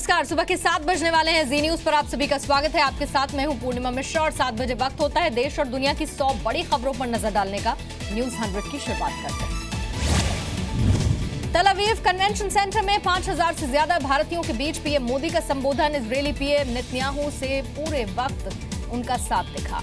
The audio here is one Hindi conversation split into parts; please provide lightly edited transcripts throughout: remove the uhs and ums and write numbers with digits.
नमस्कार। सुबह के 7 बजने वाले हैं। जी न्यूज पर आप सभी का स्वागत है। आपके साथ मैं हूं पूर्णिमा मिश्रा और 7 बजे वक्त होता है देश और दुनिया की 100 बड़ी खबरों पर नजर डालने का। न्यूज 100 की शुरुआत करते हैं। तल अवीव कन्वेंशन सेंटर में 5000 से ज्यादा भारतीयों के बीच पीएम मोदी का संबोधन। इजरायली पीएम नेतन्याहू से पूरे वक्त उनका साथ दिखा।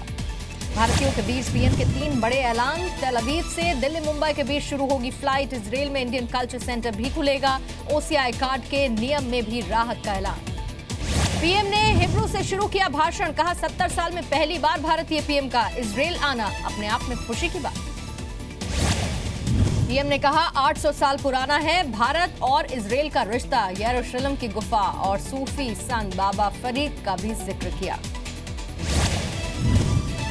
भारतीयों के बीच पीएम के 3 बड़े ऐलान। तल अवीव से दिल्ली मुंबई के बीच शुरू होगी फ्लाइट। इजरायल में इंडियन कल्चर सेंटर भी खुलेगा। ओसीआई कार्ड के नियम में भी राहत का ऐलान। पीएम ने हिब्रू से शुरू किया भाषण। कहा 70 साल में पहली बार भारतीय पीएम का इजरायल आना अपने आप में खुशी की बात। पीएम ने कहा 800 साल पुराना है भारत और इजरायल का रिश्ता। यरूशलेम की गुफा और सूफी संत बाबा फरीद का भी जिक्र किया।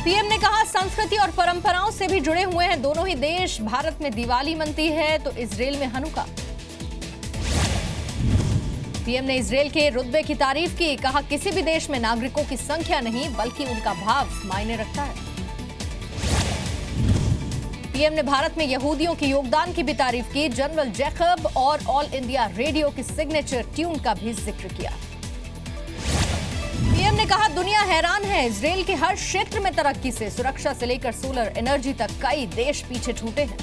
पीएम ने कहा संस्कृति और परंपराओं से भी जुड़े हुए हैं दोनों ही देश। भारत में दिवाली मनती है तो इजरायल में हनुका। पीएम ने इजरायल के रुतबे की तारीफ की। कहा किसी भी देश में नागरिकों की संख्या नहीं बल्कि उनका भाव मायने रखता है। पीएम ने भारत में यहूदियों के योगदान की भी तारीफ की। जनरल जैकब और ऑल इंडिया रेडियो की सिग्नेचर ट्यून का भी जिक्र किया। पीएम ने कहा दुनिया हैरान है इजरायल के हर क्षेत्र में तरक्की से। सुरक्षा से लेकर सोलर एनर्जी तक कई देश पीछे छूटे हैं।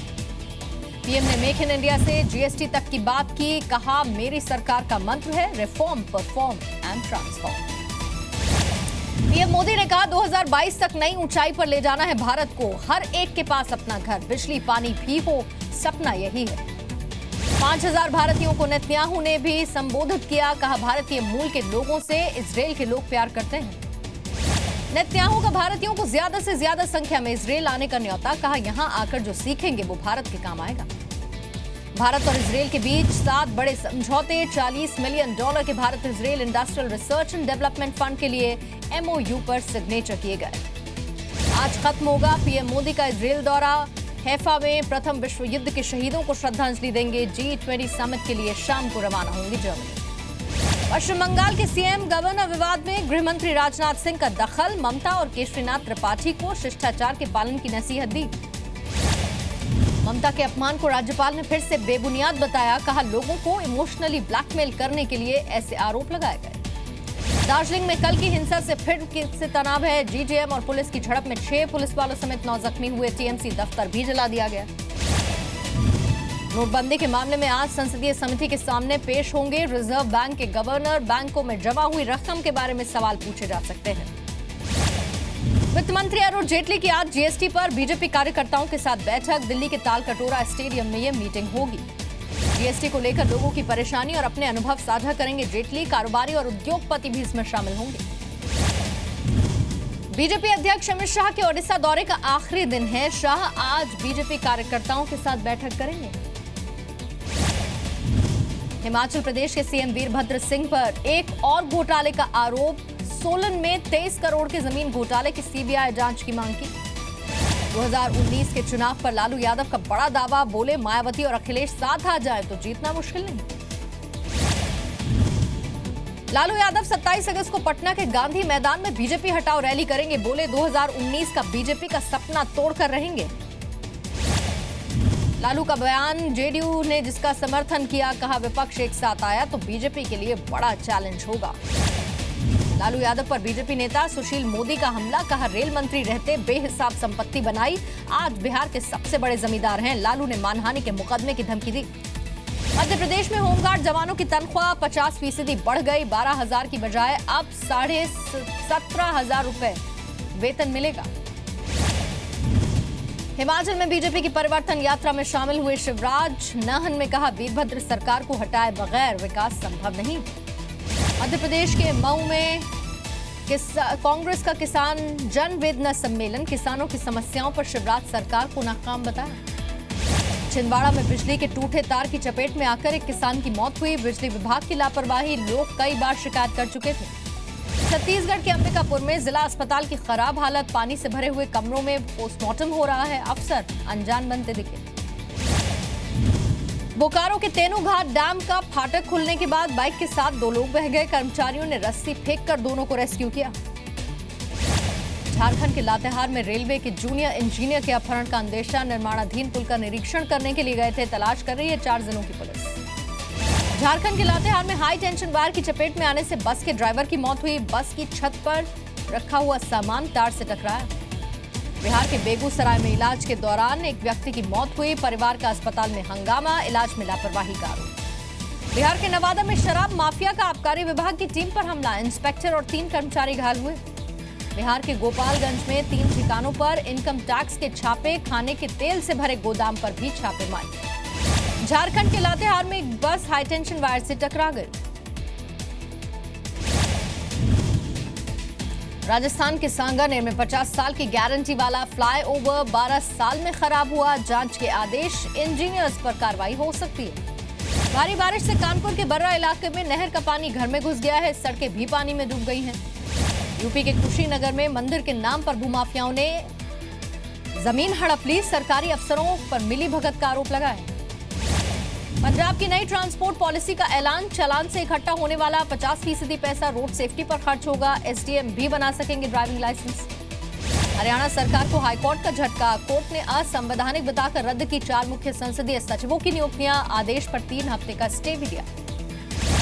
पीएम ने मेक इन इंडिया से जीएसटी तक की बात की। कहा मेरी सरकार का मंत्र है reform, perform and transform. PM Modi ने कहा 2022 तक नई ऊंचाई पर ले जाना है भारत को। हर एक के पास अपना घर, बिजली, पानी भी हो, सपना यही है। 5000 भारतीयों को नेतन्याहू ने भी संबोधित किया। कहा भारतीय मूल के लोगों से इजरायल के लोग प्यार करते हैं। नेतन्याहू का भारतीयों को ज्यादा से ज्यादा संख्या में इजरायल आने का न्योता। कहा यहां आकर जो सीखेंगे वो भारत के काम आएगा। भारत और इजरायल के बीच 7 बड़े समझौते। $40 मिलियन के Bharat Israel industrial research and development fund के लिए MOU पर सिग्नेचर किए गए। आज खत्म होगा पीएम मोदी का इजरायल दौरा। हैफा में प्रथम विश्व युद्ध के शहीदों को श्रद्धांजलि देंगे। G20 समिट के लिए शाम को रवाना होंगे जर्मनी। पश्चिम बंगाल के सीएम गवर्नर विवाद में गृह मंत्री राजनाथ सिंह का दखल। ममता और केशरीनाथ त्रिपाठी को शिष्टाचार के पालन की नसीहत दी। ममता के अपमान को राज्यपाल ने फिर से बेबुनियाद बताया। कहा लोगों को इमोशनली ब्लैकमेल करने के लिए ऐसे आरोप लगाए गए। दार्जिलिंग में कल की हिंसा से फिर से तनाव है। जीजेएम और पुलिस की झड़प में 6 पुलिस वालों समेत 9 जख्मी हुए। टीएमसी दफ्तर भी जला दिया गया। नोटबंदी के मामले में आज संसदीय समिति के सामने पेश होंगे रिजर्व बैंक के गवर्नर। बैंकों में जमा हुई रकम के बारे में सवाल पूछे जा सकते हैं। वित्त मंत्री अरुण जेटली की आज जीएसटी पर बीजेपी कार्यकर्ताओं के साथ बैठक। दिल्ली के तालकटोरा स्टेडियम में यह मीटिंग होगी। जीएसटी को लेकर लोगों की परेशानी और अपने अनुभव साझा करेंगे जेटली। कारोबारी और उद्योगपति भी इसमें शामिल होंगे। बीजेपी अध्यक्ष अमित शाह के ओडिशा दौरे का आखिरी दिन है। शाह आज बीजेपी कार्यकर्ताओं के साथ बैठक करेंगे। हिमाचल प्रदेश के सीएम वीरभद्र सिंह पर एक और घोटाले का आरोप। सोलन में 23 करोड़ के जमीन घोटाले की सीबीआई जांच की मांग की। 2019 के चुनाव पर लालू यादव का बड़ा दावा। बोले मायावती और अखिलेश साथ आ जाए तो जीतना मुश्किल नहीं। लालू यादव 27 अगस्त को पटना के गांधी मैदान में बीजेपी हटाओ रैली करेंगे। बोले 2019 का बीजेपी का सपना तोड़कर रहेंगे। लालू का बयान जेडीयू ने जिसका समर्थन किया। कहा विपक्ष एक साथ आया तो बीजेपी के लिए बड़ा चैलेंज होगा। लालू यादव पर बीजेपी नेता सुशील मोदी का हमला। कहा रेल मंत्री रहते बेहिसाब संपत्ति बनाई। आज बिहार के सबसे बड़े जमींदार हैं। लालू ने मानहानि के मुकदमे की धमकी दी। मध्य प्रदेश में होमगार्ड जवानों की तनख्वाह 50% बढ़ गई। 12,000 की बजाय अब 17,500 रुपए वेतन मिलेगा। हिमाचल में बीजेपी की परिवर्तन यात्रा में शामिल हुए शिवराज। नाहन में कहा वीरभद्र सरकार को हटाए बगैर विकास संभव नहीं। मध्य प्रदेश के मऊ में कांग्रेस का किसान जन वेदना सम्मेलन। किसानों की समस्याओं पर शिवराज सरकार को नाकाम बताया। छिंदवाड़ा में बिजली के टूटे तार की चपेट में आकर एक किसान की मौत हुई। बिजली विभाग की लापरवाही लोग कई बार शिकायत कर चुके थे। छत्तीसगढ़ के अंबिकापुर में जिला अस्पताल की खराब हालत। पानी से भरे हुए कमरों में पोस्टमार्टम हो रहा है। अफसर अनजान बनते दिखे। बोकारो के तेनूघाट डैम का फाटक खुलने के बाद बाइक के साथ 2 लोग बह गए। कर्मचारियों ने रस्सी फेंककर दोनों को रेस्क्यू किया। झारखंड के लातेहार में रेलवे के जूनियर इंजीनियर के अपहरण का अंदेशा। निर्माणाधीन पुल का निरीक्षण करने के लिए गए थे। तलाश कर रही है 4 जिलों की पुलिस। झारखंड के लातेहार में हाई टेंशन वायर की चपेट में आने से बस के ड्राइवर की मौत हुई। बस की छत पर रखा हुआ सामान तार से टकराया। बिहार के बेगूसराय में इलाज के दौरान एक व्यक्ति की मौत हुई। परिवार का अस्पताल में हंगामा, इलाज में लापरवाही का आरोप। बिहार के नवादा में शराब माफिया का आबकारी विभाग की टीम पर हमला, इंस्पेक्टर और 3 कर्मचारी घायल हुए। बिहार के गोपालगंज में 3 ठिकानों पर इनकम टैक्स के छापे, खाने के तेल से भरे गोदाम पर भी छापेमारी। झारखंड के लातेहार में एक बस हाईटेंशन वायर से टकरा गई। राजस्थान के सांगानेर में 50 साल की गारंटी वाला फ्लाईओवर 12 साल में खराब हुआ। जांच के आदेश, इंजीनियर्स पर कार्रवाई हो सकती है। भारी बारिश से कानपुर के बर्रा इलाके में नहर का पानी घर में घुस गया है। सड़कें भी पानी में डूब गई हैं। यूपी के कुशीनगर में मंदिर के नाम पर भूमाफियाओं ने जमीन हड़प ली। सरकारी अफसरों पर मिलीभगत का आरोप लगा है। पंजाब की नई ट्रांसपोर्ट पॉलिसी का ऐलान, चालान से इकट्ठा होने वाला 50% पैसा रोड सेफ्टी पर खर्च होगा। एसडीएम भी बना सकेंगे ड्राइविंग लाइसेंस। हरियाणा सरकार को हाईकोर्ट का झटका, कोर्ट ने असंवैधानिक बताकर रद्द की 4 मुख्य संसदीय सचिवों की नियुक्तियां, आदेश पर 3 हफ्ते का स्टे भी दिया।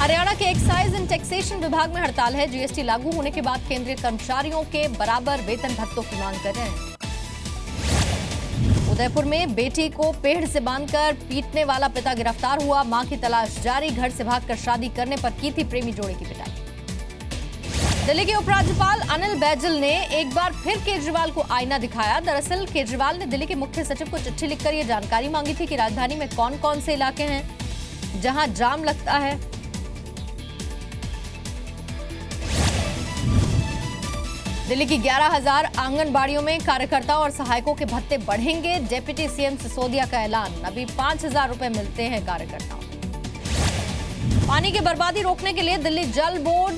हरियाणा के एक्साइज एंड टैक्सेशन विभाग में हड़ताल है। जीएसटी लागू होने के बाद केंद्रीय कर्मचारियों के बराबर वेतन भत्तों की मांग कर रहे हैं। उदयपुर में बेटी को पेड़ से बांधकर पीटने वाला पिता गिरफ्तार हुआ। मां की तलाश जारी, घर से भागकर शादी करने पर की थी प्रेमी जोड़े की पिटाई। दिल्ली के उपराज्यपाल अनिल बैजल ने एक बार फिर केजरीवाल को आईना दिखाया। दरअसल केजरीवाल ने दिल्ली के मुख्य सचिव को चिट्ठी लिखकर यह जानकारी मांगी थी कि राजधानी में कौन कौन से इलाके हैं जहां जाम लगता है। दिल्ली की 11,000 आंगनबाड़ियों में कार्यकर्ताओं और सहायकों के भत्ते बढ़ेंगे। डिप्टी सीएम सिसोदिया का ऐलान, अभी 5,000 रुपए मिलते हैं कार्यकर्ताओं। पानी की बर्बादी रोकने के लिए दिल्ली जल बोर्ड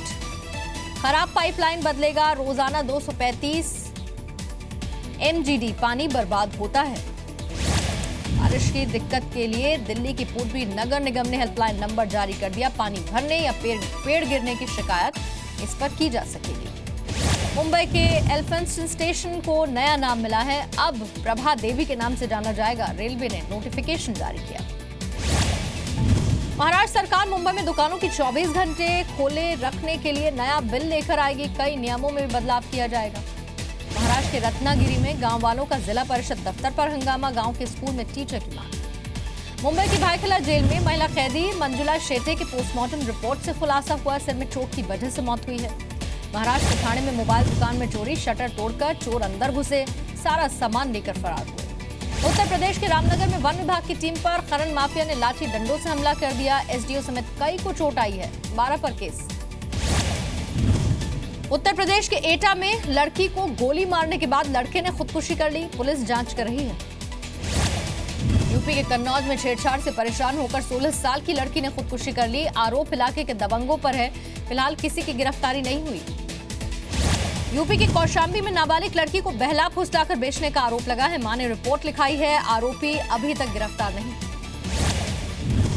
खराब पाइपलाइन बदलेगा। रोजाना 235 MGD पानी बर्बाद होता है। बारिश की दिक्कत के लिए दिल्ली की पूर्वी नगर निगम ने हेल्पलाइन नंबर जारी कर दिया। पानी भरने या पेड़ गिरने की शिकायत इस पर की जा सकेगी। मुंबई के एल्फिंस्टन स्टेशन को नया नाम मिला है। अब प्रभा देवी के नाम से जाना जाएगा। रेलवे ने नोटिफिकेशन जारी किया। महाराष्ट्र सरकार मुंबई में दुकानों की 24 घंटे खोले रखने के लिए नया बिल लेकर आएगी। कई नियमों में भी बदलाव किया जाएगा। महाराष्ट्र के रत्नागिरी में गांव वालों का जिला परिषद दफ्तर पर हंगामा, गांव के स्कूल में टीचर की मांग। मुंबई की भायखला जेल में महिला कैदी मंजुला शेटे के पोस्टमार्टम रिपोर्ट से खुलासा हुआ, सिर में चोट की वजह से मौत हुई है। महाराष्ट्र के थाने में मोबाइल दुकान में चोरी, शटर तोड़कर चोर अंदर घुसे, सारा सामान लेकर फरार हुए। उत्तर प्रदेश के रामनगर में वन विभाग की टीम पर खनन माफिया ने लाठी डंडों से हमला कर दिया। एसडीओ समेत कई को चोट आई है, 12 पर केस। उत्तर प्रदेश के एटा में लड़की को गोली मारने के बाद लड़के ने खुदकुशी कर ली, पुलिस जांच कर रही है। यूपी के कन्नौज में छेड़छाड़ से परेशान होकर 16 साल की लड़की ने खुदकुशी कर ली। आरोप इलाके के दबंगों पर है, फिलहाल किसी की गिरफ्तारी नहीं हुई। यूपी के कौशाम्बी में नाबालिग लड़की को बहला फुसलाकर बेचने का आरोप लगा है। मां ने रिपोर्ट लिखाई है, आरोपी अभी तक गिरफ्तार नहीं।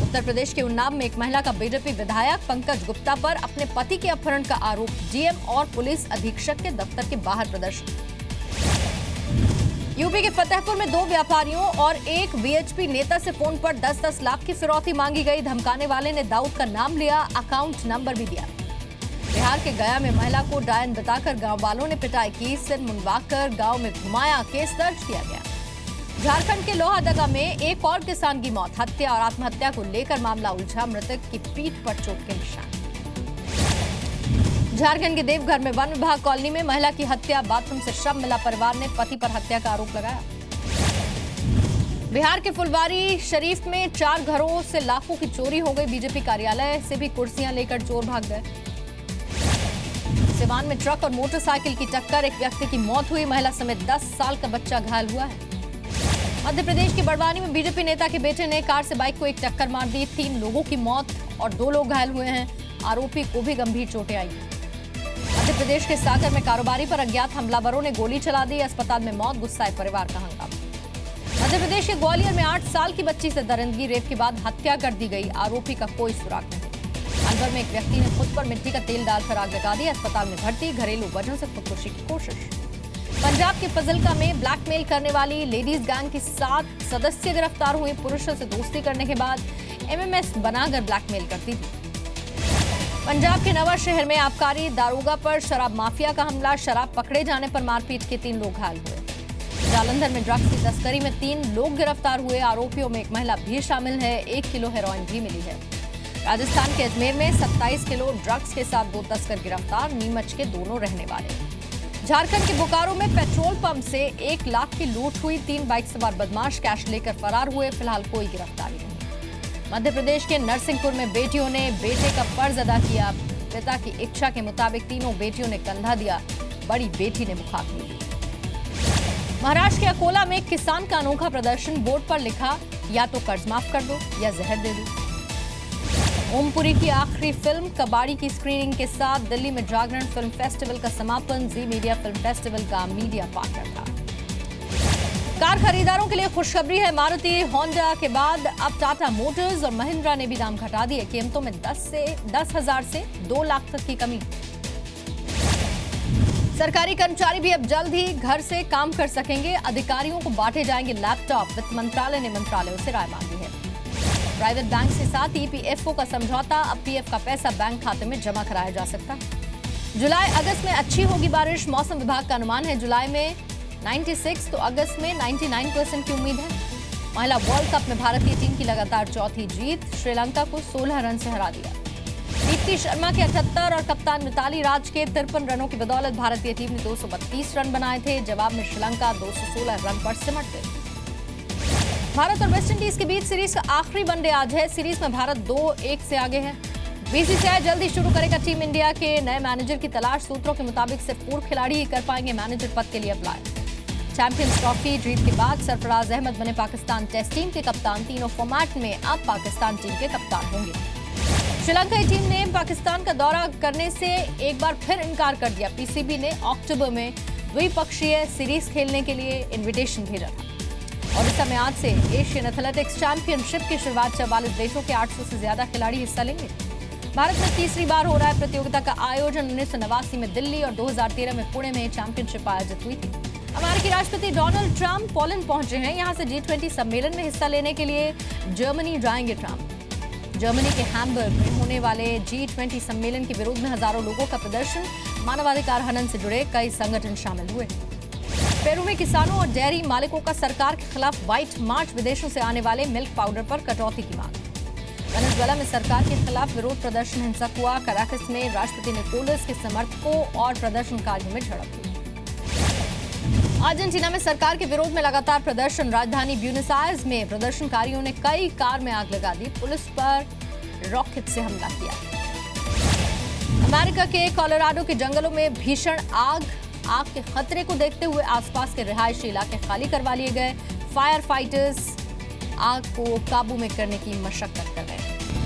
उत्तर प्रदेश के उन्नाव में एक महिला का बीजेपी विधायक पंकज गुप्ता पर अपने पति के अपहरण का आरोप, डीएम और पुलिस अधीक्षक के दफ्तर के बाहर प्रदर्शन। यूपी के फतेहपुर में 2 व्यापारियों और एक वीएचपी नेता से फोन पर 10-10 लाख की फिरौती मांगी गई। धमकाने वाले ने दाऊद का नाम लिया, अकाउंट नंबर भी दिया। बिहार के गया में महिला को डायन बताकर गांव वालों ने पिटाई की, सिर मुंडवाकर गांव में घुमाया, केस दर्ज किया गया। झारखंड के लोहादगा में एक और किसान की मौत, हत्या और आत्महत्या को लेकर मामला उलझा, मृतक की पीठ पर चोट के निशान। झारखंड के देवघर में वन विभाग कॉलोनी में महिला की हत्या, बाथरूम से शव मिला, परिवार ने पति पर हत्या का आरोप लगाया। बिहार के फुलवारी शरीफ में 4 घरों से लाखों की चोरी हो गई। बीजेपी कार्यालय से भी कुर्सियां लेकर चोर भाग गए। सिवान में ट्रक और मोटरसाइकिल की टक्कर, एक व्यक्ति की मौत हुई, महिला समेत 10 साल का बच्चा घायल हुआ है। मध्य प्रदेश के बड़वानी में बीजेपी नेता के बेटे ने कार से बाइक को एक टक्कर मार दी, 3 लोगों की मौत और 2 लोग घायल हुए हैं। आरोपी को भी गंभीर चोटें आई। मध्य प्रदेश के सागर में कारोबारी पर अज्ञात हमलावरों ने गोली चला दी, अस्पताल में मौत, गुस्साए परिवार का हंगामा। मध्य प्रदेश के ग्वालियर में 8 साल की बच्ची से दरिंदगी, रेप के बाद हत्या कर दी गई, आरोपी का कोई सुराग नहीं। अलवर में एक व्यक्ति ने खुद पर मिट्टी का तेल डालकर आग लगा दी, अस्पताल में भर्ती, घरेलू वजह से खुदकुशी की कोशिश। पंजाब के फजलका में ब्लैकमेल करने वाली लेडीज गैंग की 7 सदस्य गिरफ्तार हुए। पुरुषों से दोस्ती करने के बाद एमएमएस बनाकर ब्लैकमेल करती थी। पंजाब के नवा शहर में आबकारी दारोगा पर शराब माफिया का हमला, शराब पकड़े जाने पर मारपीट के 3 लोग घायल हुए। जालंधर में ड्रग्स की तस्करी में 3 लोग गिरफ्तार हुए, आरोपियों में एक महिला भी शामिल है, 1 किलो हेरोइन भी मिली है। राजस्थान के अजमेर में 27 किलो ड्रग्स के साथ 2 तस्कर गिरफ्तार, नीमच के दोनों रहने वाले। झारखंड के बोकारो में पेट्रोल पंप से 1 लाख की लूट हुई, 3 बाइक सवार बदमाश कैश लेकर फरार हुए, फिलहाल कोई गिरफ्तारी नहीं। मध्य प्रदेश के नरसिंहपुर में बेटियों ने बेटे का फर्ज अदा किया, पिता की इच्छा के मुताबिक तीनों बेटियों ने कंधा दिया, बड़ी बेटी ने मुखाग्नि दी। महाराष्ट्र के अकोला में किसान का अनोखा प्रदर्शन, बोर्ड पर लिखा या तो कर्ज माफ कर दो या जहर दे दो। ओमपुरी की आखिरी फिल्म कबाड़ी की स्क्रीनिंग के साथ दिल्ली में जागरण फिल्म फेस्टिवल का समापन, जी मीडिया फिल्म फेस्टिवल का मीडिया पार्टनर था। कार खरीदारों के लिए खुशखबरी है, मारुति होंडा के बाद अब टाटा मोटर्स और महिंद्रा ने भी दाम घटा दिए, कीमतों में 10,000 से 2 लाख तक की कमी। सरकारी कर्मचारी भी अब जल्द ही घर से काम कर सकेंगे, अधिकारियों को बांटे जाएंगे लैपटॉप, वित्त मंत्रालय ने मंत्रालयों से राय मांगी है। प्राइवेट बैंक के साथ ईपीएफओ का समझौता, अब पीएफ का पैसा बैंक खाते में जमा कराया जा सकता है। जुलाई अगस्त में अच्छी होगी बारिश, मौसम विभाग का अनुमान है, जुलाई में 96 तो अगस्त में 99% की उम्मीद है। महिला वर्ल्ड कप में भारतीय टीम की लगातार चौथी जीत, श्रीलंका को 16 रन से हरा दिया। दीप्ति शर्मा के 78 और कप्तान मिताली राज के 53 रनों की बदौलत भारतीय टीम ने 232 रन बनाए थे, जवाब में श्रीलंका 216 रन पर सिमट गई। भारत और वेस्टइंडीज के बीच सीरीज का आखिरी वनडे आज है, सीरीज में भारत 2-1 से आगे है। बीसीसीआई जल्दी शुरू करेगा टीम इंडिया के नए मैनेजर की तलाश, सूत्रों के मुताबिक सिर्फ पूर्व खिलाड़ी ही कर पाएंगे मैनेजर पद के लिए अप्लाई। चैंपियंस ट्रॉफी जीत के बाद सरफराज अहमद बने पाकिस्तान टेस्ट टीम के कप्तान, तीनों फॉर्मेट में अब पाकिस्तान टीम के कप्तान होंगे। श्रीलंकाई टीम ने पाकिस्तान का दौरा करने से एक बार फिर इनकार कर दिया, पीसीबी ने अक्टूबर में द्विपक्षीय सीरीज खेलने के लिए इन्विटेशन भेजा था। और इस समय आज से एशियन एथलेटिक्स चैंपियनशिप की शुरुआत, 44 देशों के 800 से ज्यादा खिलाड़ी हिस्सा लेंगे। भारत में तीसरी बार हो रहा है प्रतियोगिता का आयोजन, 1989 में दिल्ली और 2013 में पुणे में चैंपियनशिप आयोजित हुई थी। अमेरिकी राष्ट्रपति डोनाल्ड ट्रंप पोलैंड पहुंचे हैं, यहां से G20 सम्मेलन में हिस्सा लेने के लिए जर्मनी जाएंगे ट्रंप। जर्मनी के हैम्बर्ग में होने वाले G20 सम्मेलन के विरोध में हजारों लोगों का प्रदर्शन, मानवाधिकार हनन से जुड़े कई संगठन शामिल हुए। पेरू में किसानों और डेयरी मालिकों का सरकार के खिलाफ व्हाइट मार्च, विदेशों से आने वाले मिल्क पाउडर पर कटौती की मांग। वेनेजुएला में सरकार के खिलाफ विरोध प्रदर्शन हिंसक हुआ, कराकस में राष्ट्रपति निकोलस के समर्थकों और प्रदर्शनकारियों में झड़प हुई। अर्जेंटीना में सरकार के विरोध में लगातार प्रदर्शन, राजधानी ब्यूनस आयर्स में प्रदर्शनकारियों ने कई कार में आग लगा दी, पुलिस पर रॉकेट से हमला किया। अमेरिका के कोलोराडो के जंगलों में भीषण आग के खतरे को देखते हुए आसपास के रिहायशी इलाके खाली करवा लिए गए, फायर फाइटर्स आग को काबू में करने की मशक्कत कर रहे हैं।